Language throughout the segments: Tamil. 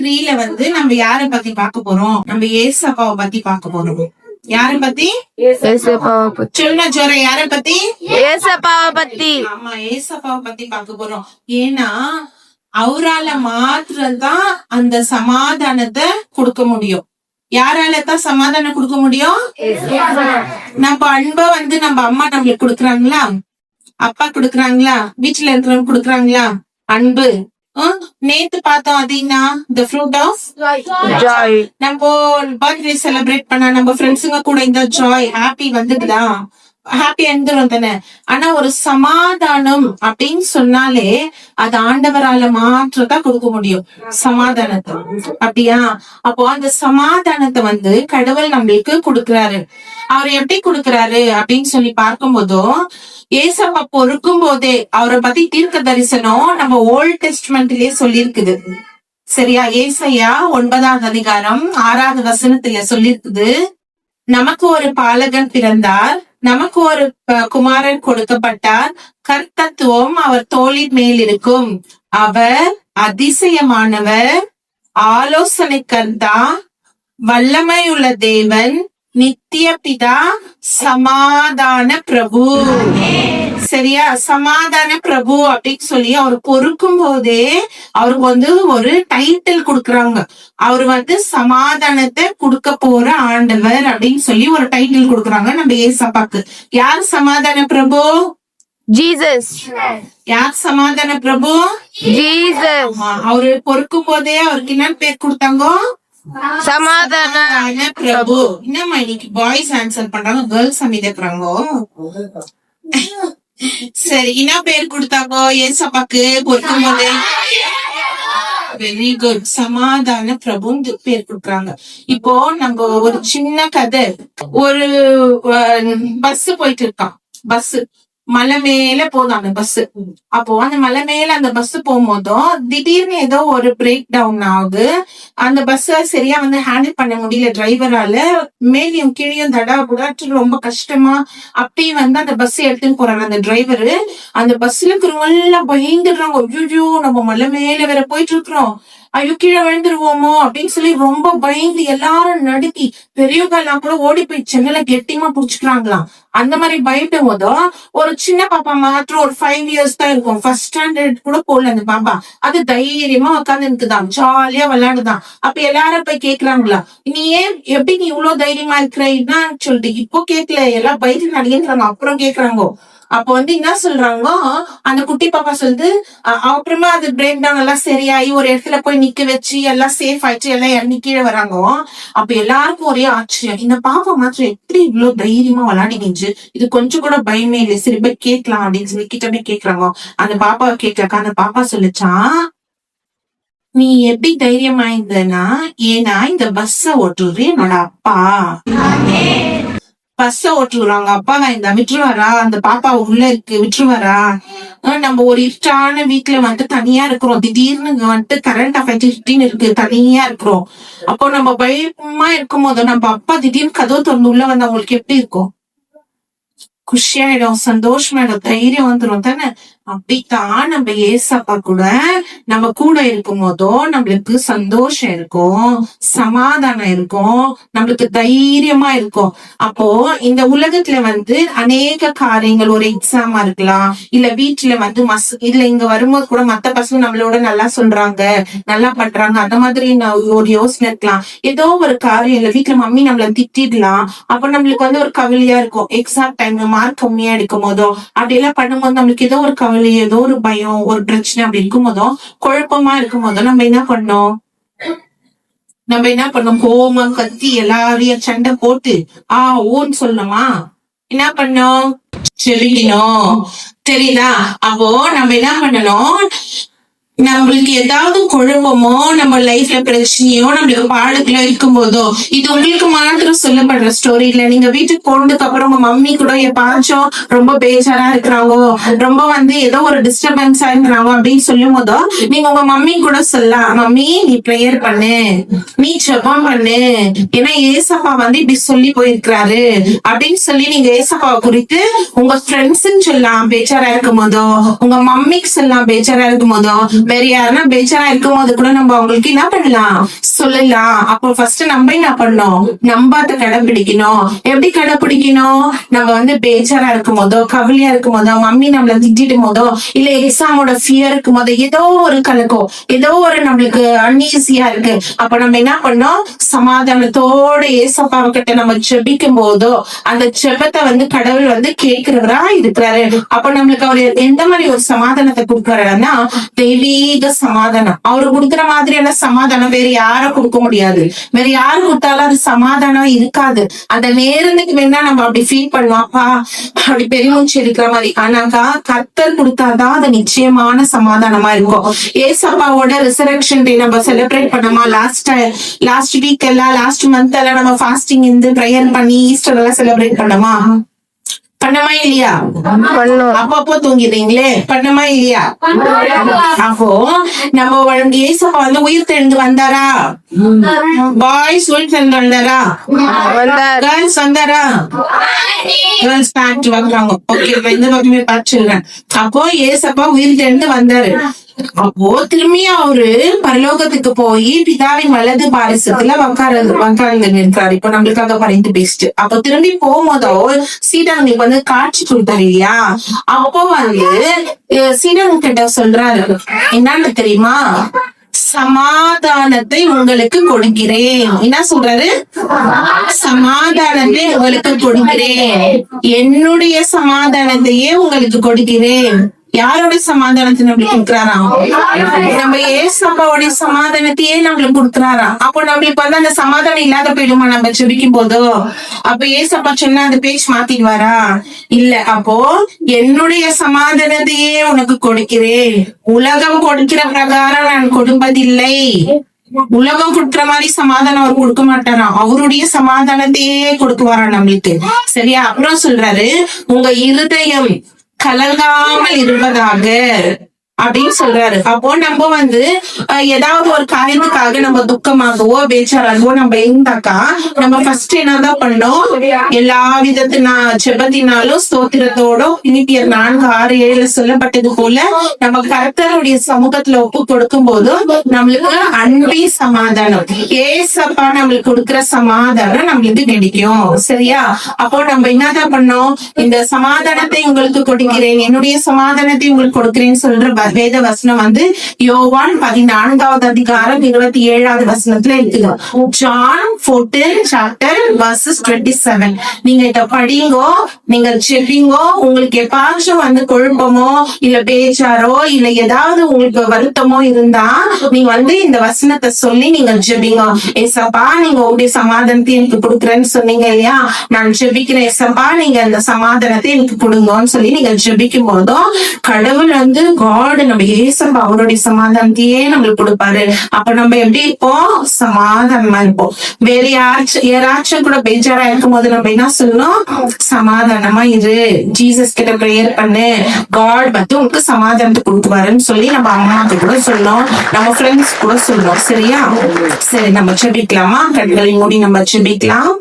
3ல வந்து நம்ம யார பத்தி பார்க்க போறோம்? நம்ம ஏசப்பாவை பத்தி பார்க்க போறோம். யார பத்தி? சொல்லுங்க ஜோர, யார பத்தி? ஏசப்பாவை பத்தி. ஆமா, ஏசப்பாவை பத்தி பார்க்க போறோம். ஏன்னா அவரால மாத்திரம்தான் அந்த சமாதானத்தை கொடுக்க முடியும். யாரால தான் சமாதானம் கொடுக்க முடியும்? நம்ம அன்ப வந்து நம்ம அம்மா நம்மளுக்கு கொடுக்குறாங்களா? அப்பா கொடுக்குறாங்களா? வீட்டுல இருக்கிறவங்க கொடுக்குறாங்களா? அன்பு. நேத்து பார்த்தோம் Athena, the fruit of joy. நம்ம பர்த்டே செலிப்ரேட் பண்ணா நம்ம ஃப்ரெண்ட்ஸுங்க கூட இந்த ஜாய் ஹாப்பி வந்துடுதா? ஹாப்பி இருந்துரும் தானே. ஆனா ஒரு சமாதானம் அப்படின்னு சொன்னாலே அது ஆண்டவரால மாற்றதான் கொடுக்க முடியும், சமாதானத்தை. அப்படியா? அப்போ அந்த சமாதானத்தை வந்து கடவுள் நம்மளுக்கு கொடுக்குறாரு. அவர் எப்படி கொடுக்குறாரு அப்படின்னு சொல்லி பார்க்கும் போதும், ஏசப்பா பொறுக்கும் போதே அவரை பத்தி தீர்க்க தரிசனம் நம்ம ஓல்ட் டெஸ்ட்மெண்ட்லயே சொல்லியிருக்குது. சரியா? ஏசாயா 9ஆம் அதிகாரம் 6வது வசனத்துல சொல்லியிருக்குது, நமக்கு ஒரு பாலகன் பிறந்தார், நமக்கு ஒரு குமாரன் கொடுக்கப்பட்டார், கர்த்தத்துவம் அவர் தோளின் மேல் இருக்கும், அவர் அதிசயமானவர், ஆலோசனை கர்த்தா, வல்லமையுள்ள தேவன், நித்திய பிதா, சமாதான பிரபு. சரியா? சமாதான பிரபு அப்படின்னு சொல்லி அவர் பொறுக்கும் போதே அவருக்கு வந்து ஒரு டைட்டில் கொடுக்குறாங்க. அவரு வந்து சமாதானத்தை கொடுக்க போற ஆண்டவர் அப்படின்னு சொல்லி ஒரு டைட்டில் கொடுக்குறாங்க நம்ம ஏசப்பாக்கு. யார் சமாதான பிரபு? ஜீசஸ். யார் சமாதான பிரபு? ஜீசஸ். அவரு பொறுக்கும் போதே அவருக்கு என்ன பேர் கொடுத்தாங்க? சமாதான பிரபு. என்னம்மா இன்னைக்கு பாய்ஸ் ஆன்சர் பண்றாங்க, கேர்ள்ஸ் அமைதிக்கிறாங்க. சரி, என்ன பேர் கொடுத்தாங்க ஏசப்பாக்கு பொறுக்கும் போதே? வெரி குட், சமாதான பிரபுன்னு பேர் கொடுக்குறாங்க. இப்போ நம்ம ஒரு சின்ன கதை. ஒரு பஸ் போயிட்டு இருக்கான். பஸ் மலை மேல போதும் அந்த பஸ். அப்போ அந்த மலை மேல அந்த பஸ் போகும்போதும் திடீர்னு ஏதோ ஒரு பிரேக் டவுன் ஆகுது. அந்த பஸ்ஸ சரியா வந்து ஹேண்டில் பண்ண முடியல டிரைவரால. மேலையும் கீழையும் தடா புடாட்டு ரொம்ப கஷ்டமா அப்படி வந்து அந்த பஸ் எடுத்துன்னு போறாங்க அந்த டிரைவரு. அந்த பஸ்ல இருக்கிறவங்க எல்லாம் பயந்துடுறாங்க, ஐயோ நம்ம மலை மேல வேற போயிட்டு இருக்கிறோம், ஐயோ கீழே விழுந்துருவோமோ அப்படின்னு சொல்லி ரொம்ப பயந்து எல்லாரும் நடுக்கி பெரியவங்க எல்லாம் கூட ஓடி போய் சென்னல கெட்டியமா புடிச்சுக்கிறாங்களாம். அந்த மாதிரி பயப்படும் போதும் ஒரு சின்ன பாப்பா மாத்திரம் ஒரு 5 years தான் இருக்கும், ஃபர்ஸ்ட் ஸ்டாண்டர்ட் கூட போடல அந்த பாப்பா. அது தைரியமா உட்காந்து இருக்குதான், ஜாலியா விளையாடுதான். அப்ப எல்லாரும் போய் கேக்குறாங்களா, நீ ஏன் எப்படி நீ இவ்வளவு தைரியமா இருக்கிறன்னா சொல்லிட்டு. இப்போ கேட்கல, எல்லாம் பயந்து நடிக்கிறாங்க, அப்புறம் கேக்குறாங்க. அப்போ வந்து என்ன சொல்றாங்க, அந்த குட்டி பாப்பா சொல்லுது, அப்புறமா அது பிரேக் டவுன் எல்லாம் சரியாயி ஒரு இடத்துல போய் நிக்க வச்சு எல்லாம் சேஃப் ஆயிடுச்சு, எல்லாம் இறங்கி கீழே வராங்க. அப்ப எல்லாருக்கும் ஒரே ஆச்சரியம், இந்த பாப்பா மாத்திரம் எப்படி இவ்வளவு தைரியமா விளையாடிக்கிச்சு, இது கொஞ்சம் கூட பயமே இல்லை, சரி போய் கேட்கலாம் அப்படின்னு சொல்லி கிட்ட போய் கேக்குறாங்க. அந்த பாப்பாவை கேட்கறாக்க அந்த பாப்பா சொல்லிச்சான், நீ எப்படி தைரியமா இருந்தனா, ஏன்னா இந்த பஸ்ஸ ஓட்டுறது என்னோட அப்பா. பஸ்ஸ ஓட்டுறாங்க, அப்பா இந்த விட்டுருவாரா, அந்த பாப்பா உள்ள இருக்கு விட்டுருவாரா? நம்ம ஒரு இருட்டான வீட்டுல வந்துட்டு தனியா இருக்கிறோம், திடீர்னு வந்துட்டு கரண்ட் அஃபெக்ட் இருக்கு, தனியா இருக்கிறோம். அப்போ நம்ம பயமா இருக்கும் போது நம்ம அப்பா திடீர்னு கதவு திறந்து உள்ள வந்தா உங்களுக்கு எப்படி இருக்கும்? குஷியாயிடும், சந்தோஷமாயிடும், தைரியம் வந்துடும் தானே. அப்படித்தான் நம்ம ஏசப்பா கூட நம்ம கூட இருக்கும் போதோ நம்மளுக்கு சந்தோஷம் இருக்கும், சமாதானம் இருக்கும், நம்மளுக்கு தைரியமா இருக்கும். அப்போ இந்த உலகத்துல வந்து அநேக காரியங்கள், ஒரு எக்ஸாமா இருக்கலாம், இல்ல வீட்டுல வந்து இல்ல இங்க வரும்போது கூட மத்த பசங்க நம்மளோட நல்லா சொல்றாங்க, நல்லா பண்றாங்க, அந்த மாதிரி ஒரு யோசனை இருக்கலாம். ஏதோ ஒரு காரியம் இல்ல, வீட்டுல மம்மி நம்மள திட்டிடலாம், அப்ப நம்மளுக்கு வந்து ஒரு கவலையா இருக்கும். எக்ஸாம் டைம்ல மார்க் கம்மியா எடுக்கும் போதோ அப்படி எல்லாம் பண்ணும்போது நம்மளுக்கு ஏதோ ஒரு கவலை, ஏதோ ஒரு பயம், ஒரு பிரச்சனை அப்படி இருக்கும் போதோ, குழப்பமா இருக்கும் போதோ நம்ம என்ன பண்ணோம்? கோவமா கத்தி எல்லாரையும் சண்டை போட்டு ஓன்னு சொல்லணுமா? என்ன பண்ணோம்? சொல்லிக்கணும். தெரியுதா? அப்போ நம்ம என்ன பண்ணணும், நம்மளுக்கு ஏதாவது குழப்பமோ நம்ம லைஃப்ல பிரச்சனையோ நம்மளுக்கு பாடத்துல இருக்கும் போதோ, இது உங்களுக்கு மாத்திரம் சொல்லப்படுற ஸ்டோரி இல்ல. நீங்க வீட்டுக்கு போனதுக்கு அப்புறம் உங்க மம்மி கூட எப்பாச்சும் ரொம்ப பேஜாரா இருக்கிறாங்க, ரொம்ப வந்து ஏதோ ஒரு டிஸ்டர்பன்ஸா இருக்கிறாங்க அப்படின்னு சொல்லும் போதோ நீங்க உங்க மம்மி கூட சொல்லலாம், மம்மி நீ ப்ரேயர் பண்ணு, நீ ஜெபம் பண்ணு, ஏன்னா ஏசப்பா வந்து இப்படி சொல்லி போயிருக்கிறாரு அப்படின்னு சொல்லி நீங்க ஏசப்பாவை குறித்து உங்க ஃப்ரெண்ட்ஸ்ன்னு சொல்லலாம் பேஜாரா இருக்கும் போதோ, உங்க மம்மிக்கு சொல்லலாம் பேஜாரா இருக்கும் போதோ, வேற யாருன்னா பேஜாரா இருக்கும் போது கூட நம்ம அவங்களுக்கு என்ன பண்ணலாம் சொல்லலாம். அப்போ ஃபர்ஸ்ட் நம்ம என்ன பண்ணணும், நம்ம அதை கடைபிடிக்கணும். எப்படி கடைபிடிக்கணும், நம்ம வந்து பேஜாரா இருக்கும் போதோ, கவலையா இருக்கும் போதோ, மம்மி நம்மள திட்டிடும் போதோ, இல்ல எக்ஸாமோட ஃபியர் இருக்கும் போதோ, ஏதோ ஒரு கலக்கம், ஏதோ ஒரு நம்மளுக்கு அன்ஈஸியா இருக்கு, அப்ப நம்ம என்ன பண்ணோம், சமாதானத்தோட ஏசப்பா கிட்ட நம்ம ஜெபிக்கும் போதோ அந்த ஜெபத்தை வந்து கடவுள் வந்து கேட்கிறவரா இருக்கிறாரு. அப்ப நம்மளுக்கு அவரு எந்த மாதிரி ஒரு சமாதானத்தை கொடுக்கறாருன்னா, தெய்வீக சமாதானம். அவரு கொடுக்குற மாதிரியான சமாதானம் வேற யாரும் கொடுக்க முடியாது. வேற யாரு கொடுத்தாலும் அது சமாதானம் இருக்காது. அந்த நேரத்துக்கு வேணா நம்ம அப்படி ஃபீல் பண்ணுவாப்பா, அப்படி பெருமூச்சு இருக்கிற மாதிரி. ஆனாக்கா கர்த்தர் கொடுத்தாதான் அது நிச்சயமான சமாதானமா இருக்கும். ஏசப்பாவோட ரிசரக்ஷன் டே நம்ம செலிப்ரேட் பண்ணோமா, லாஸ்ட் வீக் எல்லாம், லாஸ்ட் மந்த் எல்லாம் நம்ம ஃபாஸ்டிங் இருந்து ப்ரேயர் பண்ணி ஈஸ்டர் எல்லாம் செலிப்ரேட் பண்ணோமா இல்லையா? அப்பப்போ தூங்கிடுறீங்களே, பண்ணமா இல்லையா? அப்போ நம்ம ஏசப்பா வந்து உயிர் தெழுந்து வந்தாரா? பாய்ஸ் உயிர் தெழுந்து வந்தாரா? கேர்ள்ஸ் வந்தாரா? கேர்ள்ஸ் பேண்ட் வாங்குறாங்க. ஓகே, இந்த பக்கமே பார்த்துருக்கேன். அப்போ ஏசப்பா உயிர் தெழுந்து வந்தாரு. அப்போ திரும்பி அவரு பரலோகத்துக்கு போய் பிதாவின் வலது பாரிசத்துல உட்கார்ந்து நிற்கிறாரு. இப்ப நம்மளுக்காக பரிந்து பேசிட்டு அப்போ திரும்பி போகும்போதோ சீடனுக்கு வந்து காட்சி கொடுத்தாரு இல்லையா? அப்போ வந்து சீடனு கிட்ட சொல்றாரு, என்னன்னு தெரியுமா, சமாதானத்தை உங்களுக்கு கொடுக்கிறேன். என்ன சொல்றாரு? சமாதானத்தை உங்களுக்கு கொடுக்கிறேன், என்னுடைய சமாதானத்தையே உங்களுக்கு கொடுக்கிறேன். யாரோட சமாதானத்தை நம்மளுக்கு கொடுக்குறாராம்? நம்ம ஏசப்பாவுடைய சமாதானத்தையே நம்மளுக்கு கொடுக்குறாராம். அப்போ நம்மளுக்கு வந்து அந்த சமாதானம் இல்லாத போயிடுமா நம்ம ஜெபிக்கும் போதோ? அப்ப ஏசப்பா சொன்னா அந்த பேச்சு மாத்திடுவாரா? இல்ல. அப்போ என்னுடைய சமாதானத்தையே உனக்கு கொடுக்கிறேன், உலகம் கொடுக்கிற பிரகாரம் நான் கொடுப்பதில்லை. உலகம் கொடுக்குற மாதிரி சமாதானம் அவர் கொடுக்க மாட்டாராம், அவருடைய சமாதானத்தையே கொடுக்குவாராம் நம்மளுக்கு. சரியா? அப்புறம் சொல்றாரு, உங்க இருதயம் கலங்காமல் இருப்பதாக அப்படின்னு சொல்றாரு. அப்போ நம்ம வந்து ஏதாவது ஒரு காரியத்துக்காக நம்ம துக்கமாகவோ பேச்சாராகவோ நம்ம இருந்தாக்கா நம்ம ஃபர்ஸ்ட் என்னதான் பண்ணோம், எல்லா விதத்தினா ஜெபத்தினாலும் ஸ்தோத்திரத்தோட பிலிப்பியர் 4:6-7 சொல்லப்பட்டது போல நம்ம கர்த்தருடைய சமூகத்துல ஒப்பு கொடுக்கும் போது நம்மளுக்கு அன்பி சமாதானம், ஏசப்பா நம்மளுக்கு கொடுக்கிற சமாதானம் நம்மளுக்கு கிடைக்கும். சரியா? அப்போ நம்ம என்னதான் பண்ணோம், இந்த சமாதானத்தை உங்களுக்கு கொடுக்கிறேன், என்னுடைய சமாதானத்தை உங்களுக்கு கொடுக்கிறேன்னு சொல்ற வேத வசனம் வந்து யோவான் 14:27 இருக்குது. John 14:27. நீங்க இத படிங்கோ, நீங்க செபிங்கோ. உங்களுக்கு எப்பாச்சும் வந்து குழப்பமோ இல்ல பேச்சாரோ இல்ல ஏதாவது உங்களுக்கு வருத்தமோ இருந்தா நீங்க வந்து இந்த வசனத்தை சொல்லி நீங்க ஜெபிங்க. ஏசப்பா, நீங்க உங்களுடைய சமாதானத்தை எனக்கு கொடுக்குறேன்னு சொன்னீங்க இல்லையா, நான் ஜெபிக்கிறேன் ஏசப்பா, நீங்க அந்த சமாதானத்தை எனக்கு கொடுங்கன்னு சொல்லி நீங்க ஜெபிக்கும் போதும் கடவுள் வந்து காட் நம்ம ஏசப்பா அவருடைய சமாதானத்தையே நம்மளுக்கு கொடுப்பாரு. அப்ப நம்ம எப்படி இருப்போம், சமாதானமா இருப்போம். வேற யாராச்சும் கூட பேஜாரா இருக்கும் போது நம்ம என்ன சொல்லணும், சமாதானமா இரு, ஜீசஸ் கிட்ட பிரேயர் பண்ணு, காட் வந்து உங்களுக்கு சமாதானத்தை கொடுக்குவாருன்னு சொல்லி நம்ம அம்மாவுக்கு கூட சொல்லணும், நம்ம ஃப்ரெண்ட்ஸ் கூட சொல்லணும். சரியா? சரி, நம்ம செபிக்கலாமா? கண்களை மூடி நம்ம செபிக்கலாம்.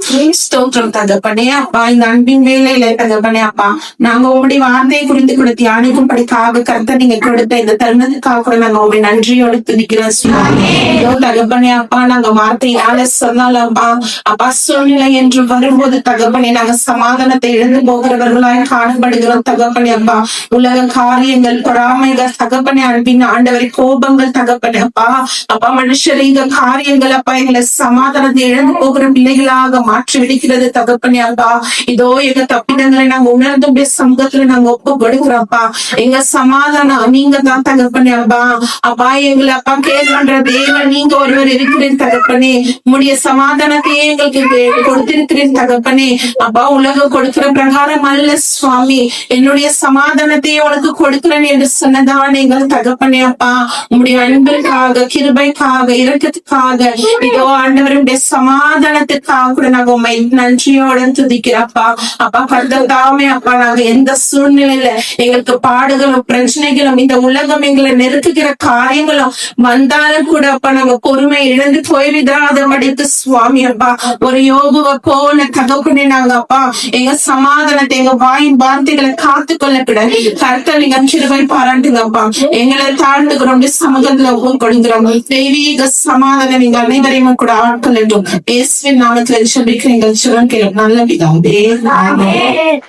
ஸ்தோத்திரம் தகப்பனே அப்பா, இந்த அன்பின் வேலையில தகப்பனே அப்பா, நாங்க உங்களுடைய வார்த்தையை குறித்து கூட தியானிக்கும் படிக்காக கருத்தை நீங்க கொடுத்த இந்த தருணத்துக்காக கூட நாங்க உங்களுடைய நன்றியோடு துதிக்கிறோம் சுவாமி. இதோ தகப்பனே அப்பா, நாங்க வார்த்தையால சொன்னாலப்பா அப்பா, சூழ்நிலை என்று வரும்போது தகப்பனே நாங்க சமாதானத்தை இழந்து போகிறவர்களாய் காணப்படுகிறோம் தகப்பனே அப்பா. உலக காரியங்கள், பொறாமைகள் தகப்பனே, அன்பின் ஆண்டவரை கோபங்கள் தகப்பனே அப்பா, அப்பா மனுஷரீக காரியங்கள் அப்பா எங்களை சமாதானத்தை இழந்து போகிற பிள்ளைகளாக மாற்றி விடுகிறது தகப்பனே அப்பா. இதோ எங்க தப்பிடங்களை நாங்க உணர்ந்து சமூகத்துல நாங்க ஒப்பு கொடுக்கிறோம்ப்பா. எங்க சமாதானம் நீங்க தான் தகப்பனே அப்பா. அப்பா எங்களை அப்பா கேர் பண்ற தேவன் நீங்க ஒருவர் இருக்கிறேன் தகப்பனே. உங்களுடைய சமாதானத்தையே எங்களுக்கு கொடுத்திருக்கிறேன் தகப்பனே அப்பா. உலகம் கொடுக்கிற பிரகாரம் அல்ல சுவாமி, என்னுடைய சமாதானத்தையே உனக்கு கொடுக்கிறேன் என்று சொன்னதான் எங்கள் தகப்பனே அப்பா. உங்களுடைய அன்பிற்காக, கிருபைக்காக, இரக்கத்துக்காக, இதோ ஆண்டவருடைய சமாதானத்துக்காக கூட நாங்க உண்மை நன்றியோட துதிக்கிறப்பா. அப்பா கர்த்தர் தாமே அப்பா, நாங்க எந்த சூழ்நிலையில எங்களுக்கு பாடுகளும் பிரச்சனைகளும் இந்த உலகம் எங்களை நெருக்குகிற காரியங்களும் வந்தாலும் கூட அப்பா நாங்க பொறுமை இழந்து போய்விடாதபடிக்கு சுவாமி அப்பா ஒரு யோபுவை போல தகப்பனே நாங்க அப்பா எங்க சமாதானத்தை எங்க வாயின் வார்த்தைகளை காத்து கொள்ளக்கூட கர்த்தர் நீங்க கிருபை பாராட்டுங்கப்பா எங்களை தாழ்ந்துக்கிறோம் சமூகத்துல கொடுக்கிறோம் தெய்வீக சமாதானம் நீங்க அனைவரையும் கூட ஆட்கொள்ளட்டும் இயேசுவின் நாமத்துல ஜெபிக்கிறீங்க சுரம் கேளும் நல்ல பிதாவே ஆமென்.